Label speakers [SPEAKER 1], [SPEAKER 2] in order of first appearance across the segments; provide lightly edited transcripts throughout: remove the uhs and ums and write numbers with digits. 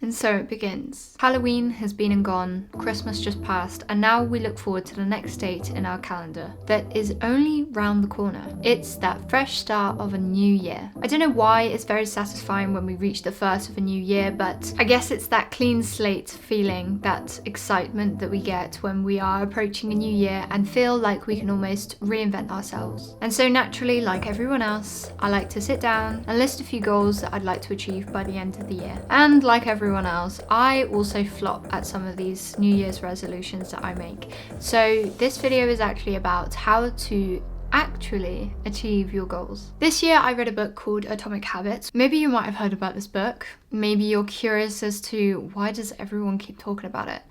[SPEAKER 1] And so it begins. Halloween has been and gone, Christmas just passed, and now we look forward to the next date in our calendar that is only round the corner. It's that fresh start of a new year. I don't know why it's very satisfying when we reach the first of a new year, but I guess it's that clean slate feeling, that excitement that we get when we are approaching a new year and feel like we can almost reinvent ourselves. And so naturally, like everyone else, I like to sit down and list a few goals that I'd like to achieve by the end of the year. And like everyone else, I also flop at some of these New Year's resolutions that I make. So this video is actually about how to actually achieve your goals. This year I read a book called Atomic Habits. Maybe you might have heard about this book. Maybe you're curious as to why does everyone keep talking about it?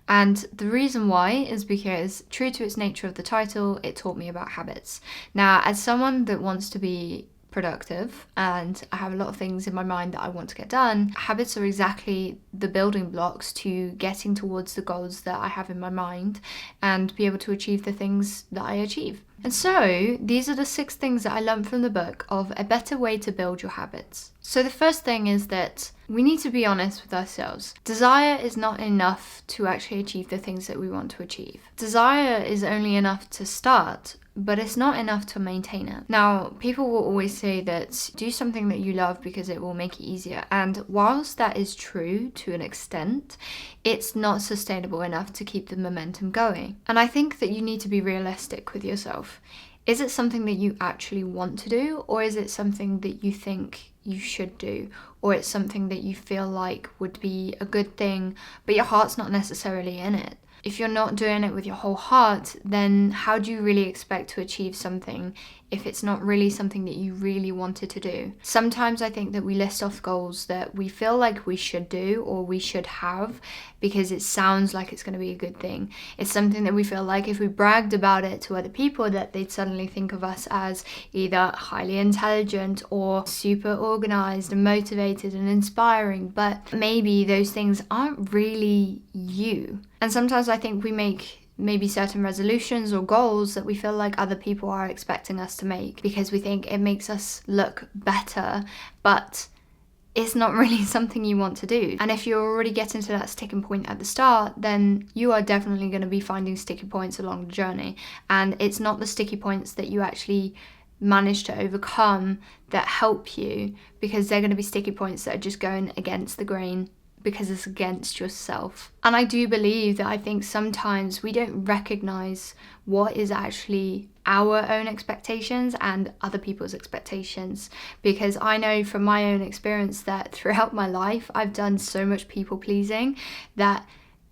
[SPEAKER 1] And the reason why is because, true to its nature of the title, it taught me about habits. Now, as someone that wants to be productive and I have a lot of things in my mind that I want to get done, habits are exactly the building blocks to getting towards the goals that I have in my mind and be able to achieve the things that I achieve. And so these are the 6 things that I learned from the book of a better way to build your habits. So the first thing is that we need to be honest with ourselves. Desire is not enough to actually achieve the things that we want to achieve. Desire is only enough to start, but it's not enough to maintain it. Now, people will always say that do something that you love because it will make it easier. And whilst that is true to an extent, it's not sustainable enough to keep the momentum going. And I think that you need to be realistic with yourself. Is it something that you actually want to do, or is it something that you think you should do, or it's something that you feel like would be a good thing, but your heart's not necessarily in it? If you're not doing it with your whole heart, then how do you really expect to achieve something if it's not really something that you really wanted to do? Sometimes I think that we list off goals that we feel like we should do or we should have because it sounds like it's going to be a good thing. It's something that we feel like if we bragged about it to other people that they'd suddenly think of us as either highly intelligent or super organized and motivated and inspiring, but maybe those things aren't really you. And sometimes I think we make maybe certain resolutions or goals that we feel like other people are expecting us to make because we think it makes us look better, but it's not really something you want to do. And if you're already getting to that sticking point at the start, then you are definitely going to be finding sticky points along the journey. And it's not the sticky points that you actually manage to overcome that help you, because they're going to be sticky points that are just going against the grain because it's against yourself. And I do believe that I think sometimes we don't recognize what is actually our own expectations and other people's expectations, because I know from my own experience that throughout my life I've done so much people pleasing that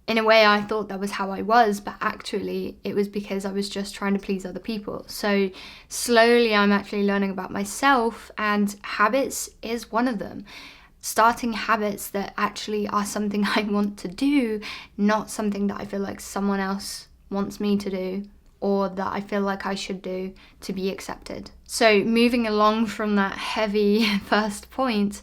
[SPEAKER 1] in a way I thought that was how I was, but actually it was because I was just trying to please other people. So slowly I'm actually learning about myself, and habits is one of them. Starting habits that actually are something I want to do, not something that I feel like someone else wants me to do or that I feel like I should do to be accepted. So moving along from that heavy first point,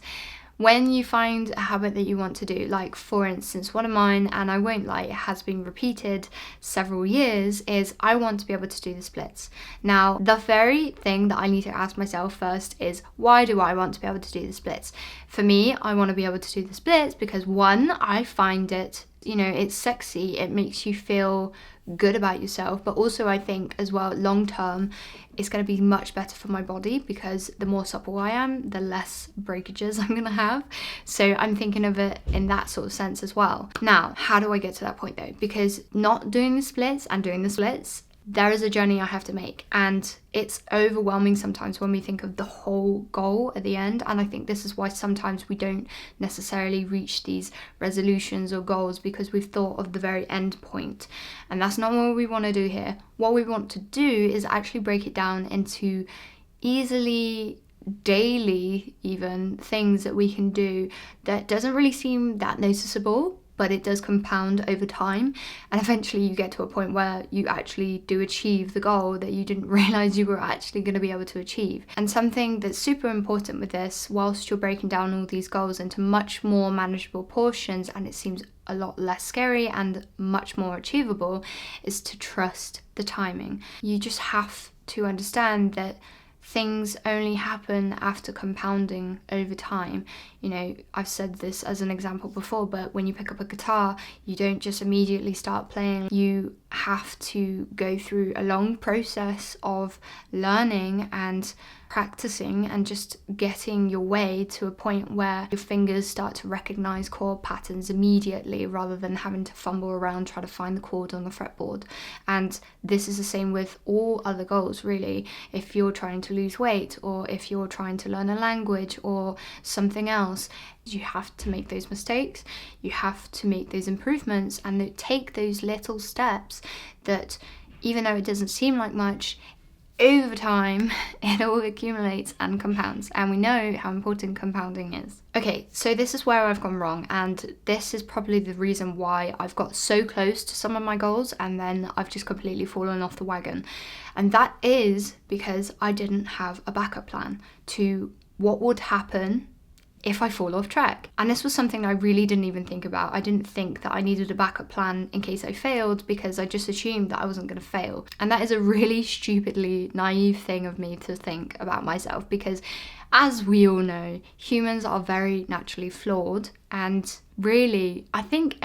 [SPEAKER 1] when you find a habit that you want to do, like for instance, one of mine, and I won't lie, it has been repeated several years, is I want to be able to do the splits. Now, the very thing that I need to ask myself first is, why do I want to be able to do the splits? For me, I want to be able to do the splits because one, I find it, it's sexy, it makes you feel good about yourself, but also I think as well long term it's going to be much better for my body because the more supple I am, the less breakages I'm going to have. So I'm thinking of it in that sort of sense as well. Now, how do I get to that point though? Because not doing the splits and doing the splits, there is a journey I have to make, and it's overwhelming sometimes when we think of the whole goal at the end. And I think this is why sometimes we don't necessarily reach these resolutions or goals, because we've thought of the very end point, and that's not what we want to do here. What we want to do is actually break it down into easily daily even things that we can do that doesn't really seem that noticeable, but it does compound over time, and eventually you get to a point where you actually do achieve the goal that you didn't realize you were actually going to be able to achieve. And something that's super important with this, whilst you're breaking down all these goals into much more manageable portions and it seems a lot less scary and much more achievable, is to trust the timing. You just have to understand that things only happen after compounding over time. You know, I've said this as an example before, but when you pick up a guitar, you don't just immediately start playing. You have to go through a long process of learning and practicing and just getting your way to a point where your fingers start to recognize chord patterns immediately rather than having to fumble around trying to find the chord on the fretboard. And this is the same with all other goals, really. If you're trying to lose weight, or if you're trying to learn a language or something else, you have to make those mistakes, you have to make those improvements, and take those little steps that, even though it doesn't seem like much, over time it all accumulates and compounds, and we know how important compounding is. Okay, so this is where I've gone wrong, and this is probably the reason why I've got so close to some of my goals and then I've just completely fallen off the wagon. And that is because I didn't have a backup plan to what would happen if I fall off track. And this was something I really didn't even think about. I didn't think that I needed a backup plan in case I failed, because I just assumed that I wasn't going to fail. And that is a really stupidly naive thing of me to think about myself, because as we all know, humans are very naturally flawed, and really, I think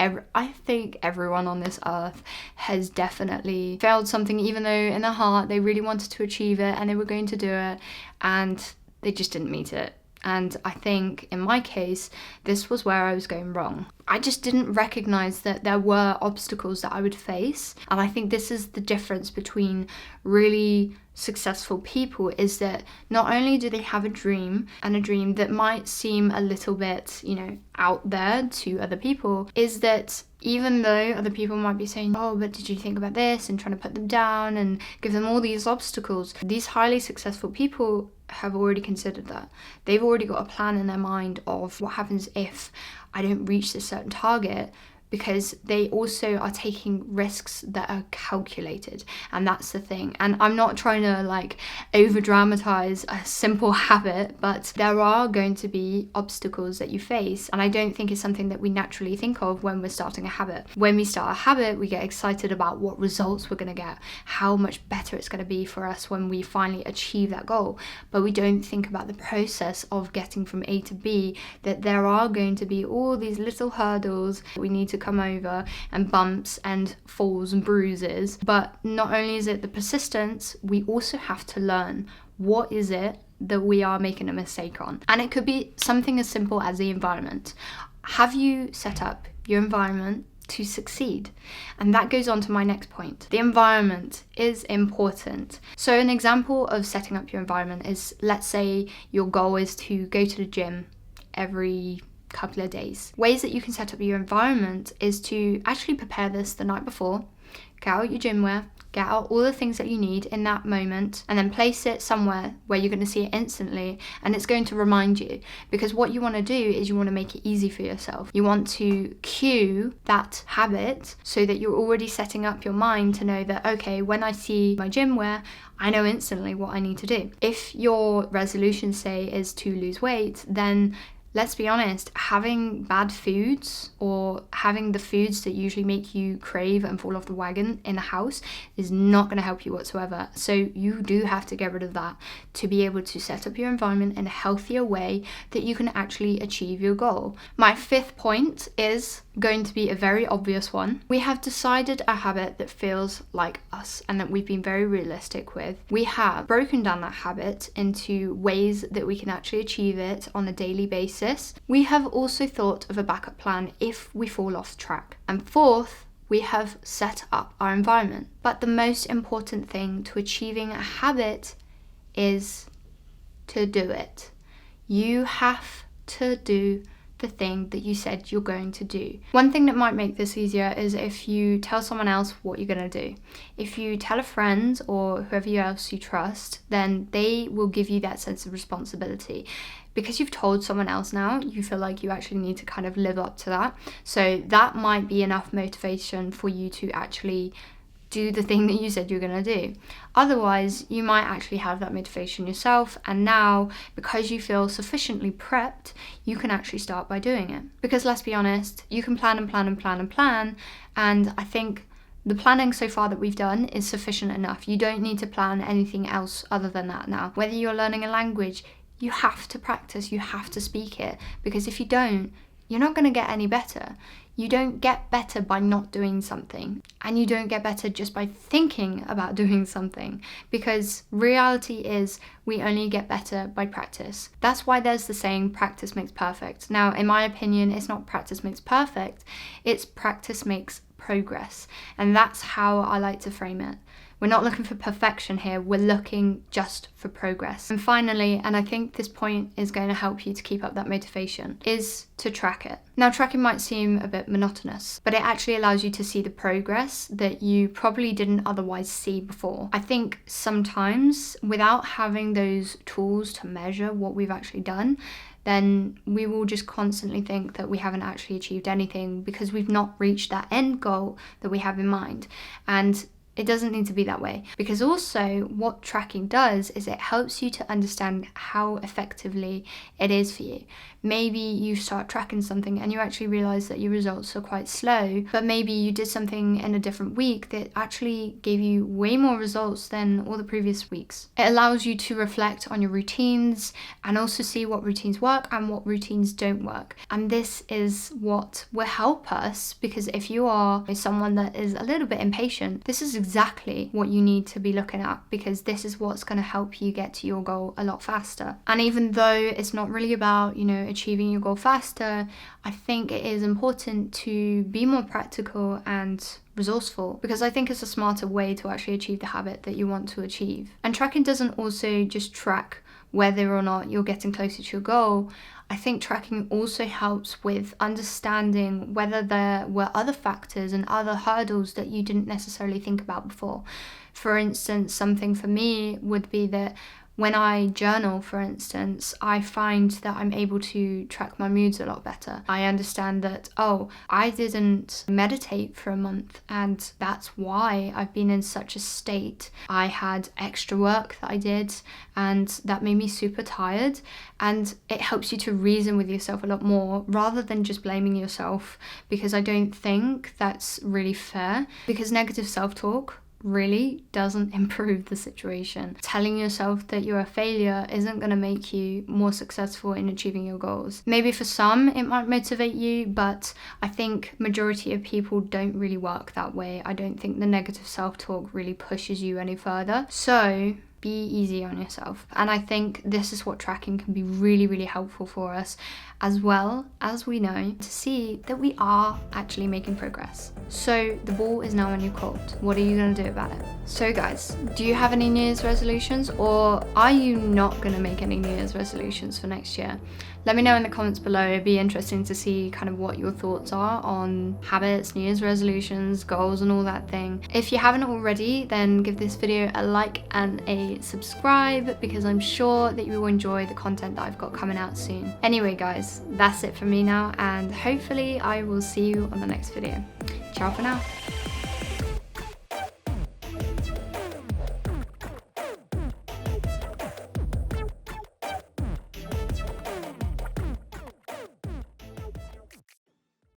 [SPEAKER 1] everyone on this earth has definitely failed something, even though in their heart they really wanted to achieve it and they were going to do it, and they just didn't meet it. And I think in my case, this was where I was going wrong. I just didn't recognize that there were obstacles that I would face. And I think this is the difference between really successful people, is that not only do they have a dream, and a dream that might seem a little bit, out there to other people, is that even though other people might be saying, oh, but did you think about this, and trying to put them down and give them all these obstacles, these highly successful people have already considered that. They've already got a plan in their mind of what happens if I don't reach this certain target, because they also are taking risks that are calculated. And that's the thing. And I'm not trying to over dramatize a simple habit, but there are going to be obstacles that you face. And I don't think it's something that we naturally think of when we're starting a habit. When we start a habit, we get excited about what results we're going to get, how much better it's going to be for us when we finally achieve that goal. But we don't think about the process of getting from A to B, that there are going to be all these little hurdles that we need to come over, and bumps and falls and bruises. But not only is it the persistence, we also have to learn what is it that we are making a mistake on. And it could be something as simple as the environment. Have you set up your environment to succeed? And that goes on to my next point. The environment is important. So an example of setting up your environment is, let's say your goal is to go to the gym every couple of days. Ways that you can set up your environment is to actually prepare this the night before. Get out your gym wear, get out all the things that you need in that moment, and then place it somewhere where you're going to see it instantly, and it's going to remind you. Because what you want to do is you want to make it easy for yourself. You want to cue that habit so that you're already setting up your mind to know that, okay, when I see my gym wear, I know instantly what I need to do. If your resolution, say, is to lose weight, then let's be honest, having bad foods, or having the foods that usually make you crave and fall off the wagon in the house, is not going to help you whatsoever. So you do have to get rid of that to be able to set up your environment in a healthier way that you can actually achieve your goal. My fifth point is going to be a very obvious one. We have decided a habit that feels like us and that we've been very realistic with. We have broken down that habit into ways that we can actually achieve it on a daily basis. We have also thought of a backup plan if we fall off track. And fourth, we have set up our environment. But the most important thing to achieving a habit is to do it. You have to do the thing that you said you're going to do. One thing that might make this easier is if you tell someone else what you're going to do. If you tell a friend or whoever else you trust, then they will give you that sense of responsibility. Because you've told someone else now, you feel like you actually need to kind of live up to that. So that might be enough motivation for you to actually do the thing that you said you're going to do. Otherwise, you might actually have that motivation yourself, and now, because you feel sufficiently prepped, you can actually start by doing it. Because let's be honest, you can plan and plan and plan and plan, and I think The planning so far that we've done is sufficient enough. You don't need to plan anything else other than that now. Whether you're learning a language, you have to practice, you have to speak it, because if you don't, you're not going to get any better. You don't get better by not doing something, and you don't get better just by thinking about doing something, because reality is we only get better by practice. That's why there's the saying, practice makes perfect. Now, in my opinion, it's not practice makes perfect, it's practice makes progress, and that's how I like to frame it. We're not looking for perfection here, we're looking just for progress. And finally, and I think this point is going to help you to keep up that motivation, is to track it. Now, tracking might seem a bit monotonous, but it actually allows you to see the progress that you probably didn't otherwise see before. I think sometimes without having those tools to measure what we've actually done, then we will just constantly think that we haven't actually achieved anything because we've not reached that end goal that we have in mind. And it doesn't need to be that way, because also what tracking does is it helps you to understand how effectively it is for you. Maybe you start tracking something and you actually realize that your results are quite slow, but maybe you did something in a different week that actually gave you way more results than all the previous weeks. It allows you to reflect on your routines and also see what routines work and what routines don't work. And this is what will help us, because if you are someone that is a little bit impatient, this is exactly what you need to be looking at, because this is what's going to help you get to your goal a lot faster. And even though it's not really about, achieving your goal faster, I think it is important to be more practical and resourceful, because I think it's a smarter way to actually achieve the habit that you want to achieve. And tracking doesn't also just track whether or not you're getting closer to your goal. I think tracking also helps with understanding whether there were other factors and other hurdles that you didn't necessarily think about before. For instance, something for me would be that when I journal, for instance, I find that I'm able to track my moods a lot better. I understand that, I didn't meditate for a month, and that's why I've been in such a state. I had extra work that I did, and that made me super tired. And it helps you to reason with yourself a lot more rather than just blaming yourself, because I don't think that's really fair, because negative self-talk really doesn't improve the situation. Telling yourself that you're a failure isn't going to make you more successful in achieving your goals. Maybe for some it might motivate you, but I think majority of people don't really work that way. I don't think the negative self-talk really pushes you any further. So be easy on yourself. And I think this is what tracking can be really, really helpful for us, as well as we know to see that we are actually making progress. So the ball is now in your court. What are you going to do about it? So guys, do you have any New Year's resolutions, or are you not going to make any New Year's resolutions for next year? Let me know in the comments below. It'd be interesting to see kind of what your thoughts are on habits, New Year's resolutions, goals and all that thing. If you haven't already, then give this video a like and a subscribe, because I'm sure that you will enjoy the content that I've got coming out soon. Anyway guys, that's it from me now, and hopefully I will see you on the next video. Ciao for now.